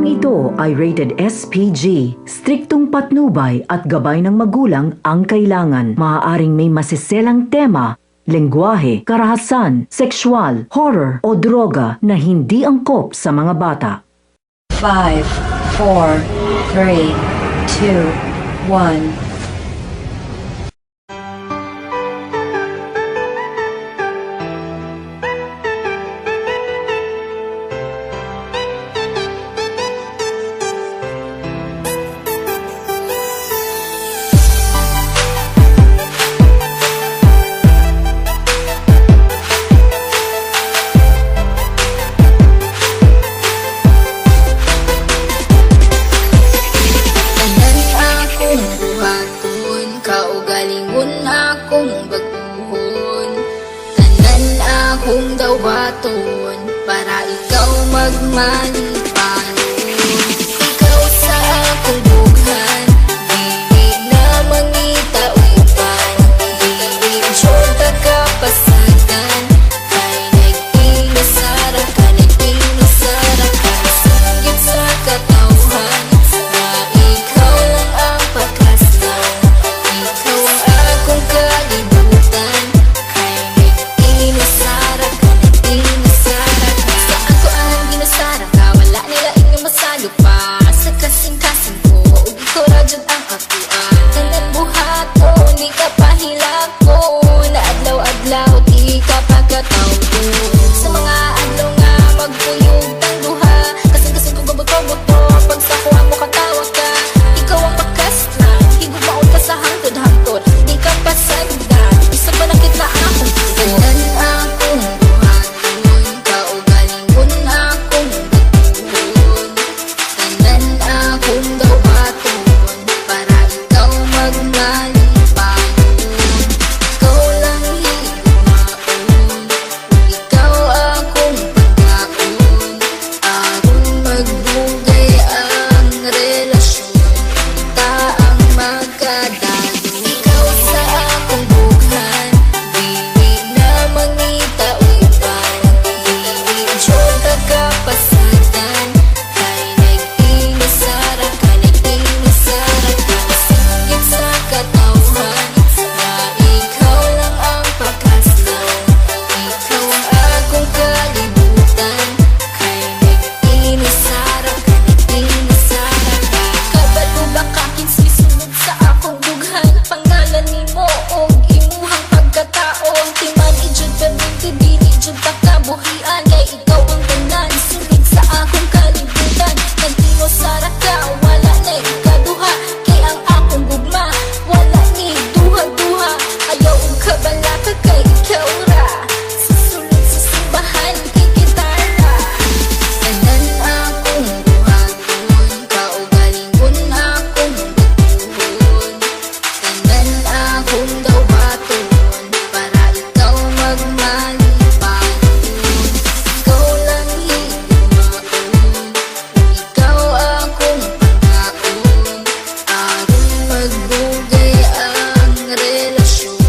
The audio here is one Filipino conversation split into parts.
Programang ito ay rated SPG. Striktong patnubay at gabay ng magulang ang kailangan. Maaaring may masiselang tema, lengguwahe, karahasan, sexual, horror o droga na hindi angkop sa mga bata. 5, 4, 3, 2, 1. Kung daw baton para ikaw magmalipanon. Ikaw sa akong bughan, dili na mangita uban, dili jud kapasagan. Kay nag-inasara ka, nag-inasara ka, sakit sa katawhan, na ikaw lang ang pakaslan. Ikaw ang akong kalibutan, kay nag-inasara ka. Sara ka, wala nila inyong masalo pa. Sa kasing-kasing ko, ug ikaw ra jud ang akuan. Tanan buhat ko, di ka pahilak ko. Na adlaw-adlaw, di ka pagkataw ko. Sa mga adlaw nga magpuyog tang duha, kasing-kasing ko gabot-gabot to. Pag sa kuha mo katawa ka, ikaw ang makaslan. Higubaon ka sa hangtod-hangtod, di ka pasagdan. Isa pa nakit na akong tanan akong buhaton, kaugalingon akong kung daw baton para ikaw magmalipanon. Ikaw lang himaon, ikaw akong pagkaon. Aron magbugay ang relasyon, kita ang magkadayon. Ikaw sa akong bughan, dili na mangita uban, dili jud kapasagan. Sara ka, nag-inasara ka, sakit sa katawhan, na ikaw lang ang pakaslan. Ikaw ang akong kalibutan, kay nag-inasara ka, nag-inasara ka. Kabalo ba ka kinsisunod sa akong bughan? Pangalan nimo o imuhang pagkatao, ang timan ijud perminti, dili jud ta kabuhian. Kay ikaw ang tanan, sunod sa akong kalibutan. Sara ka, wala na ikaduha, kay ang akong gugma, wala ni duha-duha. Ayaw ang kabala ka, kay ikaw ra, susulod sa simbahan, kay gitara. Tanan akong buhaton, kaugalingon akong butuhon. Tanan akong daw baton, para ikaw magmalipanon. Ikaw lang himaon, ikaw akong pagkaon. Aron magbugay ang relasyon,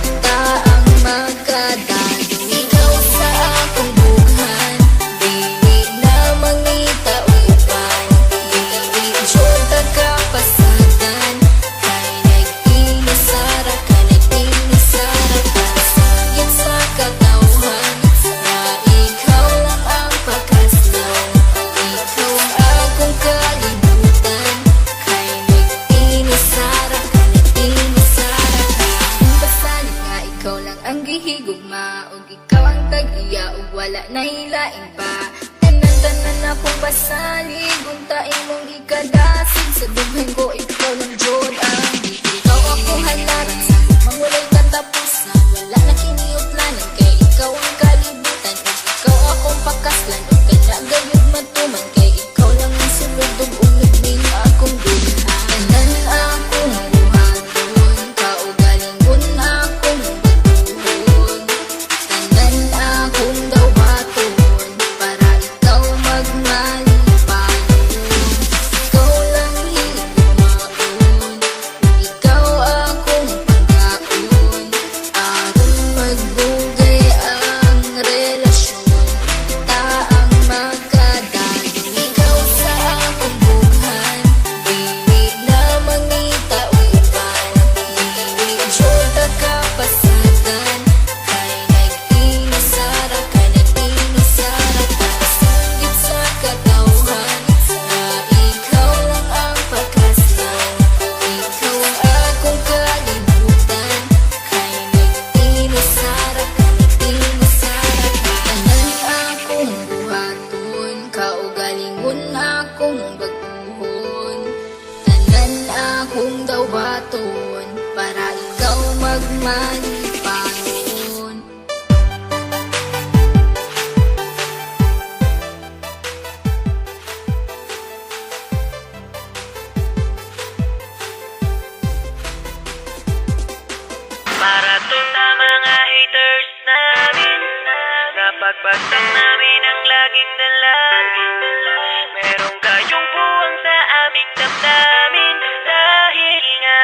kita ang magkadayon. Ikaw sa akong bughan, dili na mangita uban, dili jud kapasagan. Kay nag-inasara ka, nag-inasara ka, sakit sa katawhan, na ikaw lang ang pakaslan. Ikaw ang akong kalibutan, kay nag-inasara ka, nag-inasara ka. Kung pasalig nga ikaw lang ang gihigugma, ug ikaw ang tag-iya, ug wala na hilain pa. Tanan-tanan akong pasalig, unta imong ikadasig. Sa dughan ko, ikaw lang jud ang ikaw akong halaran sa mangulay katapusan. Wala na kiniutlanan, kay ikaw ang kalibutan, ug ikaw akong pakaslan. Ug kanya gayud matuman, kay ikaw lang ang sulod ug unod ning akong dughan. Tanan akong buhaton, kaugalingon akong butuhon. Tanan akong daw baton, para ikaw magmalipanon. Ikaw lang himaon, Napagbagsak namin ang laging dalangin. Merong kayong buwang sa aming damdamin. Dahil nga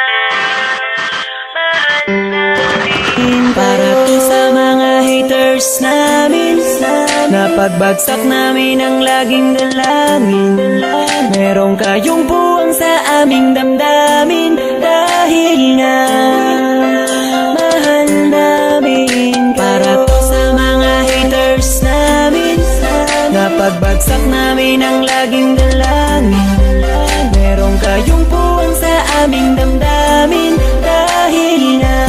mahal namin. Para to sa mga haters namin. Napagbagsak namin ang laging dalangin. Merong kayong buwang sa aming damdamin. Dahil nga mahal namin. Para to sa mga haters namin. Napagbagsak namin ang laging dalangin. Merong kayong buwang sa aming damdamin. Dahil nga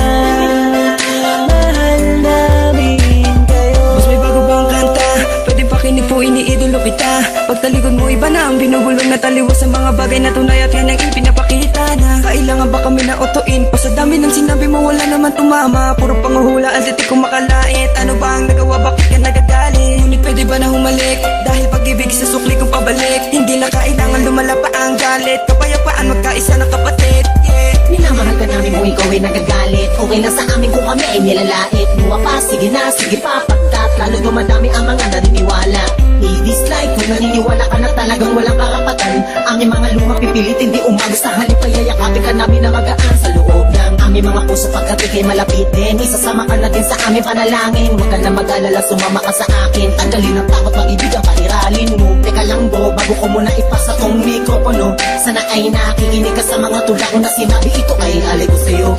mahal namin kayo. Mas may bago bang kanta? Pwede pakinig po, iniidolo kita. Pagtalikod mo iba na ang binubulong na taliwas sa mga bagay na tunay at yan ang ipinapakita na kailangan ba kami na otoin? Pa sa dami ng sinabi mo wala naman tumama. Puro panguhula at di ko makalait. Ano ba ang nagawa, bakit ka nagagalit? Ngunit pwede ba na humalik? Dahil pag-ibig sa sukli kong pabalik. Hindi na kailangan lumala pa ang galit. Kapayapaan magkaisa ng kapatid, yeah. Minamahal ka namin kung ikaw ay nagagalit. Okay na sa amin kung kami ay nilalait. Buwa pa, sige na, sige pa, pagkat lalo dumadami ang mga naniniwala. I-dislike kung naniniwala ka na talagang walang karapatan. Aming mga luma pipilit, hindi umaga sa halip ay yayakapin ka namin na magaan sa loob ng aming mga puso pagkat ikay malapit din. Isasama ka na din sa aming panalangin. Huwag ka na mag-alala, sumama ka sa akin. Tanggalin ang takot, pag-ibig ang pairalin mo. Teka lang bro, bago ko muna ipasa tong mikropono. Sana ay nakikinig ka sa mga tula ko na sinabi. Ito ay alay ko sa'yo.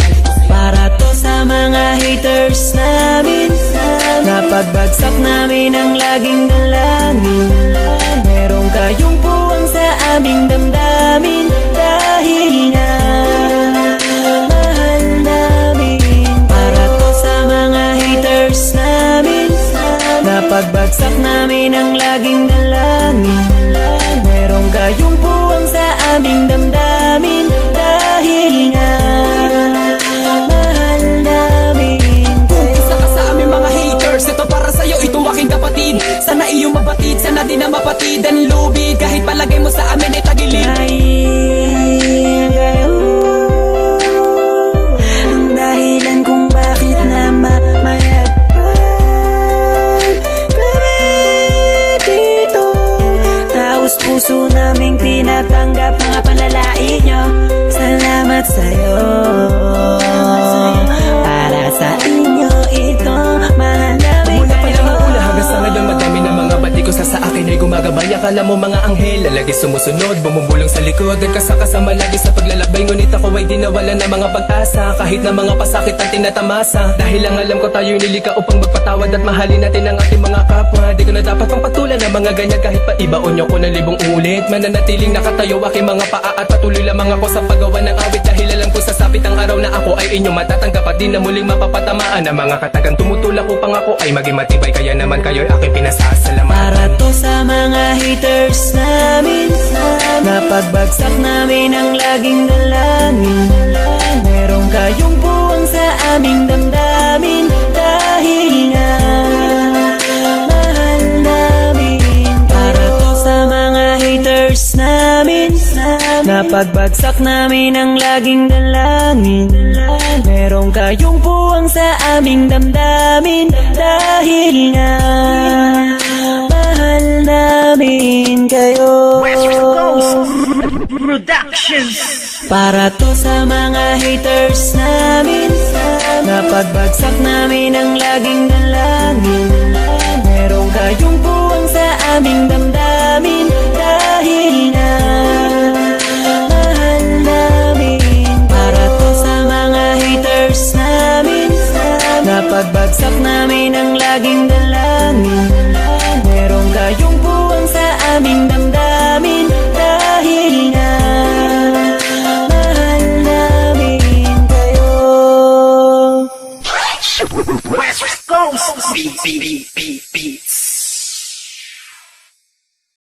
Para to sa mga haters namin. Napagbagsak namin ang laging dalangin. Merong kayong buwang sa aming damdamin. Dahil nga mahal namin. Para to sa mga haters namin. Napagbagsak namin ang laging dalangin. Merong kayong buwang sa aming damdamin. Dahil nga mahal namin. Isa ka sa aming mga haters. Ito para sa'yo, itong aking kapatid. Sana iyong mabatid, sana din na mapatid ang lubid. Kahit palagay mo sa amin ay tagilid. Dahil kayo ang dahilan kung bakit na mamayagpag kami dito. Taos puso naming tinatanggap mga panlalait nyo. Salamat sa'yo. Para sa inyo ito, mahal namin Mula pa kayo. lang ang ula hanggang sa ngayon, madami na mga bati ko sa akin ay gumagabay. Akala mo mga anghel, lagi sumusunod, bumubulong sa likod at kasakasama lagi sa paglalakbay. Ngunit ako ay di nawala ng mga pag-asa, kahit na mga pasakit ang tinatamasa. Dahil lang alam ko tayo'y nilika upang magpatawad at mahalin natin ang ating mga kapwa. Di ko na dapat pang patulan ng mga ganyan, kahit pa ibaon nyo ko ng libong ulit. Mananatiling nakatayo aking mga paa at patuloy lamang ako sa paggawa ng awit. Dahil alam ko sasapit ang araw na ako ay inyong matatanggap at di na muling mapapatamaan ang mga katagang tumutulak upang ako ay maging matibay. Kaya naman kayo'y aking pinasasalamatan. Para to sa mga haters namin. Napagbagsak namin ang laging dalangin. Merong kayong buwang sa aming damdamin. Dahil nga mahal namin. Para to sa mga haters namin. Napagbagsak namin ang laging dalangin. Merong kayong buwang sa aming damdamin. Dahil nga mahal namin kayo. Para to sa mga haters namin. Napagbagsak namin ang laging dalangin. Merong kayong buwang sa aming damdamin. Dahil nga mahal namin. Para to sa mga haters namin. Napagbagsak namin ang laging dalangin. Merong kayong buwang sa aming damdamin. Dahil nga mahal namin kayo. West Coast.